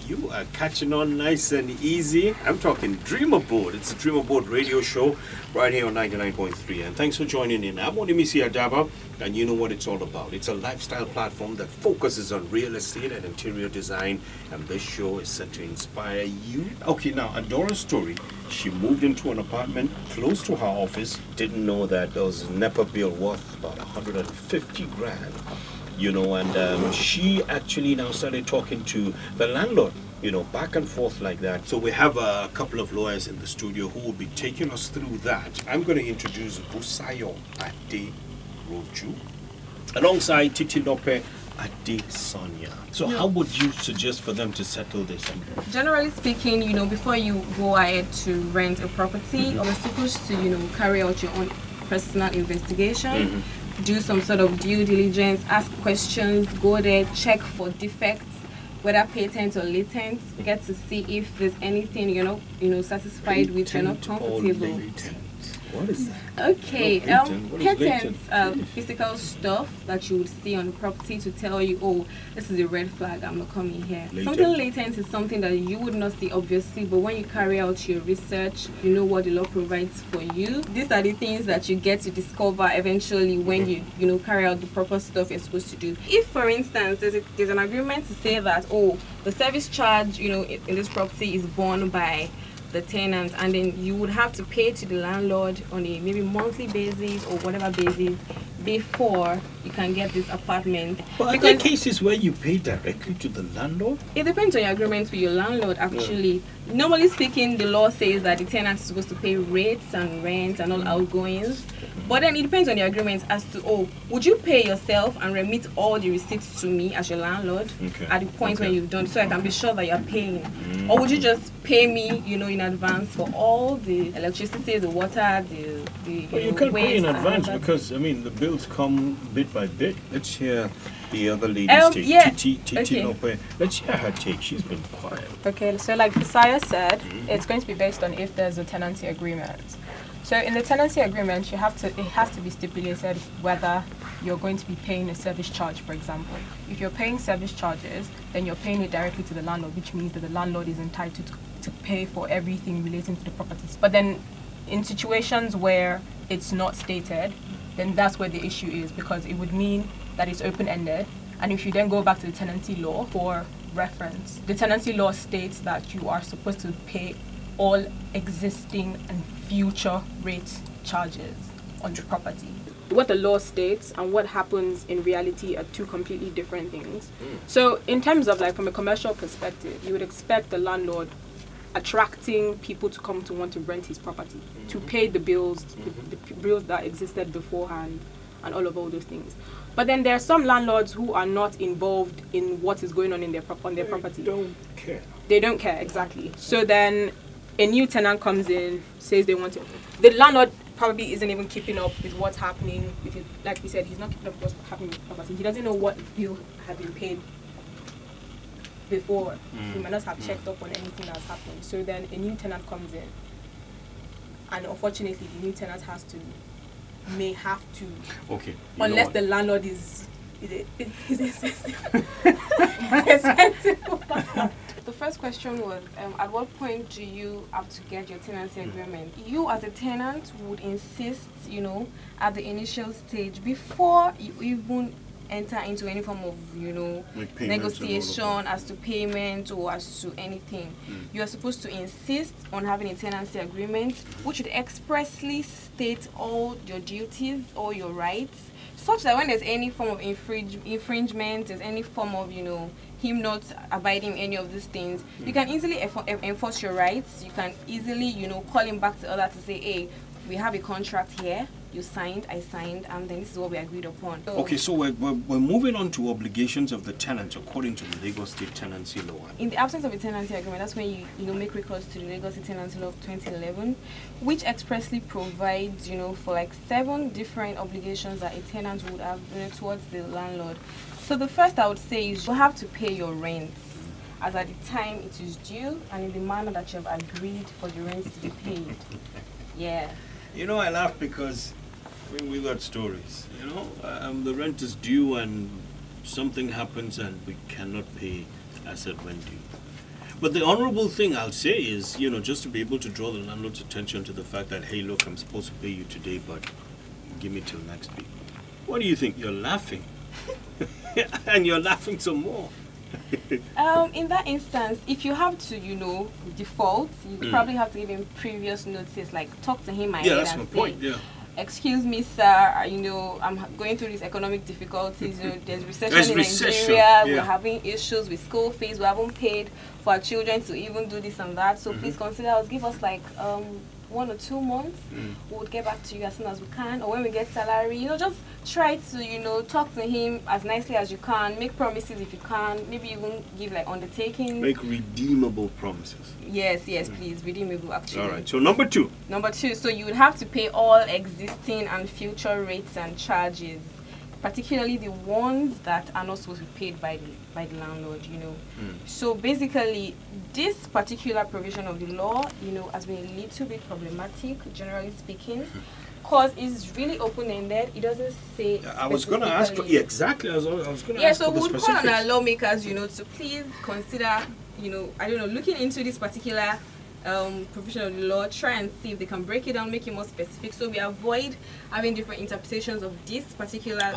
You are catching on nice and easy. I'm talking Dream Abode. It's a Dream Abode radio show right here on 99.3. And thanks for joining in. I'm Onimisi Adaba, and you know what it's all about. It's a lifestyle platform that focuses on real estate and interior design. And this show is set to inspire you. Okay, now, Adora's story. She moved into an apartment close to her office. Didn't know that there was a NEPA bill worth about 150 grand. You know, and she actually now started talking to the landlord, you know, back and forth like that. So we have a couple of lawyers in the studio who will be taking us through that. I'm going to introduce Busayo Aderoju alongside Titi Lope Adesonia. So how would you suggest for them to settle this? Generally speaking, you know, before you go ahead to rent a property, you're supposed to, you know, carry out your own personal investigation. Do some sort of due diligence, ask questions, go there, check for defects, whether patent or latent, get to see if there's anything you know satisfied with, you're not comfortable. What is that? Okay, No, patents, physical stuff that you would see on the property to tell you, oh, this is a red flag, I'm not coming here. Something latent is something that you would not see obviously, but when you carry out your research, you know what the law provides for you. These are the things that you get to discover eventually when you know carry out the proper stuff you're supposed to do. If, for instance, there's an agreement to say that, oh, the service charge, you know, in this property is borne by the tenant, and then you would have to pay to the landlord on a maybe monthly basis or whatever basis before you can get this apartment. But are there cases where you pay directly to the landlord? It depends on your agreement with your landlord, actually. Normally speaking, the law says that the tenant is supposed to pay rates and rent and all outgoings. But then it depends on your agreement as to, oh, would you pay yourself and remit all the receipts to me as your landlord at the point when you've done, so I can be sure that you're paying? Or would you just pay me, you know, in advance for all the electricity, the water, the Well, you can't pay in advance because, I mean, the bills come bit by bit. Let's hear the other lady's take. Titi Lope. Let's hear her take. She's been quiet. Okay, so like Busayo said, it's going to be based on if there's a tenancy agreement. So in the tenancy agreement, it has to be stipulated whether you're going to be paying a service charge, for example. If you're paying service charges, then you're paying it directly to the landlord, which means that the landlord is entitled to pay for everything relating to the properties. But then in situations where it's not stated, then that's where the issue is, because it would mean that it's open-ended. And if you then go back to the tenancy law for reference, the tenancy law states that you are supposed to pay all existing and future rate charges on the property. What the law states and what happens in reality are two completely different things. So in terms of like from a commercial perspective, you would expect the landlord attracting people to come to want to rent his property, to pay the bills, the bills that existed beforehand and all those things. But then there are some landlords who are not involved in what is going on in their property. They don't care. They don't care, exactly. So then a new tenant comes in, says they want to. The landlord probably isn't even keeping up with what's happening. With it. Like we said, he's not keeping up with what's happening with the property. He doesn't know what bill had been paid before. He might not have checked up on anything that's happening. So then a new tenant comes in, and unfortunately, the new tenant may have to. Okay. Unless the landlord is The first question was, at what point do you have to get your tenancy agreement? You as a tenant would insist, you know, at the initial stage, before you even enter into any form of, you know, like negotiation as to payment or as to anything. You are supposed to insist on having a tenancy agreement, which would expressly state all your duties, all your rights, such that when there's any form of infringement, there's any form of, you know, him not abiding any of these things, you can easily enforce your rights. You can easily, you know, call him back to order to say, hey, we have a contract here, you signed, I signed, and then this is what we agreed upon. So, okay, so we're moving on to obligations of the tenant according to the Lagos State Tenancy Law. In the absence of a tenancy agreement, that's when you know, make recourse to the Lagos State Tenancy Law of 2011, which expressly provides, you know, for like 7 different obligations that a tenant would have, you know, towards the landlord. So the first I would say is you have to pay your rent as at the time it is due and in the manner that you have agreed for the rent to be paid. Yeah. You know, I laugh because we got stories. You know, the rent is due and something happens and we cannot pay as at when due. But the honorable thing I'll say is, you know, just to be able to draw the landlord's attention to the fact that, hey, look, I'm supposed to pay you today, but give me till next week. What do you think? You're laughing. And you're laughing some more. In that instance, if you have to, you know, default, you probably have to give him previous notice, like talk to him ahead that's and my say, point, excuse me, sir, you know, I'm going through these economic difficulties. You know, there's recession in Nigeria. Yeah. We're having issues with school fees. We haven't paid for our children to even do this and that. So please consider us. Give us like 1 or 2 months. We'll get back to you as soon as we can, or when we get salary. You know, just try to, you know, talk to him as nicely as you can. Make promises if you can. Maybe even give like undertakings. Make redeemable promises. Yes, please, redeemable actually. All right. So number 2. Number 2. So you would have to pay all existing and future rates and charges, particularly the ones that are not supposed to be paid by the landlord, you know. So basically, this particular provision of the law, you know, has been a little bit problematic, generally speaking, because it's really open-ended. It doesn't say. I was going to ask. Exactly. I was going to ask. Yeah, so we'll call on our lawmakers, you know, to please consider, you know, I don't know, looking into this particular provision of the law, try and see if they can break it down, make it more specific, so we avoid having different interpretations of this particular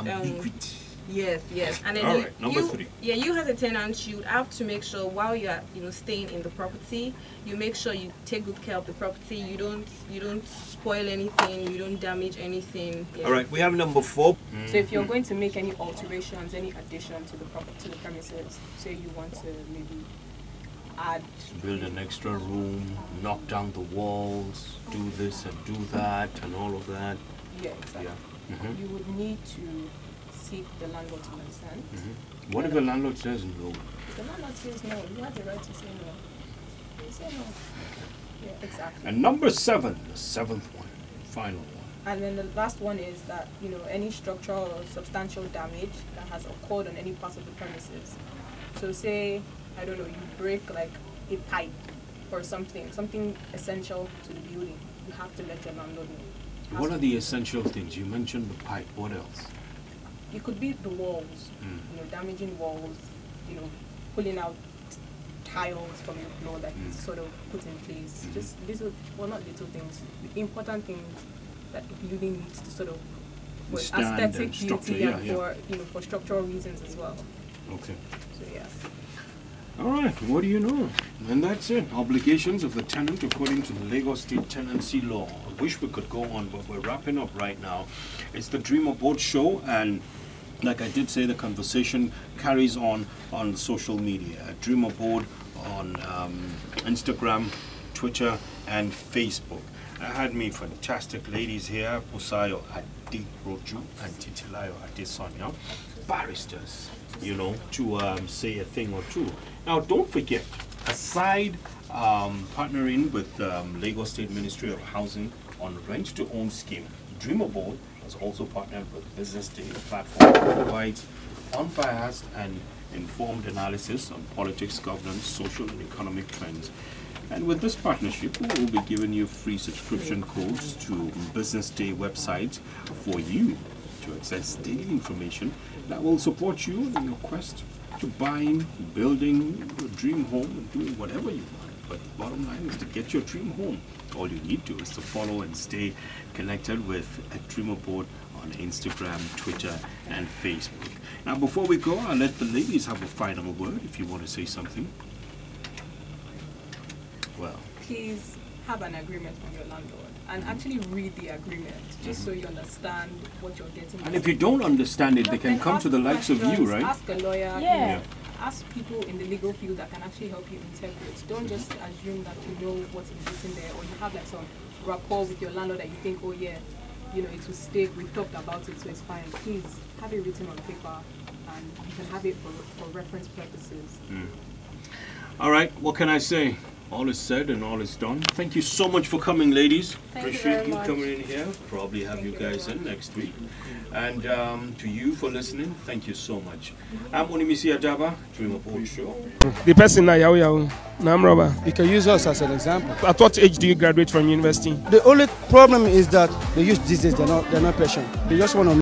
yes, and then number 3. You as a tenant, you have to make sure while you are, you know, staying in the property, you make sure you take good care of the property. You don't spoil anything, you don't damage anything. All right, we have number 4. So if you're going to make any alterations, any addition to the property, to the premises, say you want to maybe build an extra room, knock down the walls, do this and do that and all of that. Yeah, exactly. You would need to seek the landlord to consent. What if the landlord says no? If the landlord says no, you have the right to say no. You say no. Yeah, exactly. And number 7, the 7th one, final one. And then the last one is that, you know, any structural or substantial damage that has occurred on any part of the premises. So say, I don't know, you break like a pipe or something essential to the building, you have to let your landlord know. What are the essential things? You mentioned the pipe. What else? It could be the walls, you know, damaging walls, you know, pulling out tiles from your floor that is sort of put in place. Just little, well, not little things, the important things that the building needs to sort of, for aesthetic beauty and for, you know, for structural reasons as well. Okay. So yeah. All right, what do you know? And that's it. Obligations of the tenant according to the Lagos State Tenancy Law. I wish we could go on, but we're wrapping up right now. It's the Dream Abode show, and like I did say, the conversation carries on social media. Dream Abode on Instagram, Twitter, and Facebook. I had me fantastic ladies here, Busayo Aderoju and Titilayo Adesonya, barristers, you know, to say a thing or two. Now, don't forget, aside partnering with Lagos State Ministry of Housing on rent-to-own scheme, Dream Abode has also partnered with Business Day, a platform that provides unbiased and informed analysis on politics, governance, social and economic trends. And with this partnership, we will be giving you free subscription codes to Business Day websites for you to access daily information that will support you in your quest to buying, building your dream home and doing whatever you want. But the bottom line is to get your dream home. All you need to is to follow and stay connected with Dream Abode on Instagram, Twitter, and Facebook. Now, before we go, I'll let the ladies have a final word if you want to say something. Well, please have an agreement from your landlord and actually read the agreement just so you understand what you're getting. And if you don't understand it, they can come to the likes of you, right? Ask a lawyer. Yeah. Ask people in the legal field that can actually help you interpret. Don't just assume that you know what is written there, or you have like some rapport with your landlord that you think, oh yeah, you know, it will stick, we talked about it, so it's fine. Please have it written on paper and you can have it for reference purposes. All right, what can I say? All is said and all is done. Thank you so much for coming, ladies. Appreciate you coming in here. Probably have you guys in next week. And to you for listening, thank you so much. I'm Onimisi Adaba, Dream Abode Show. The person now, Yahoo, Namroba. You can use us as an example. At what age do you graduate from university? The only problem is that the youth these days, they're not patient. They just want to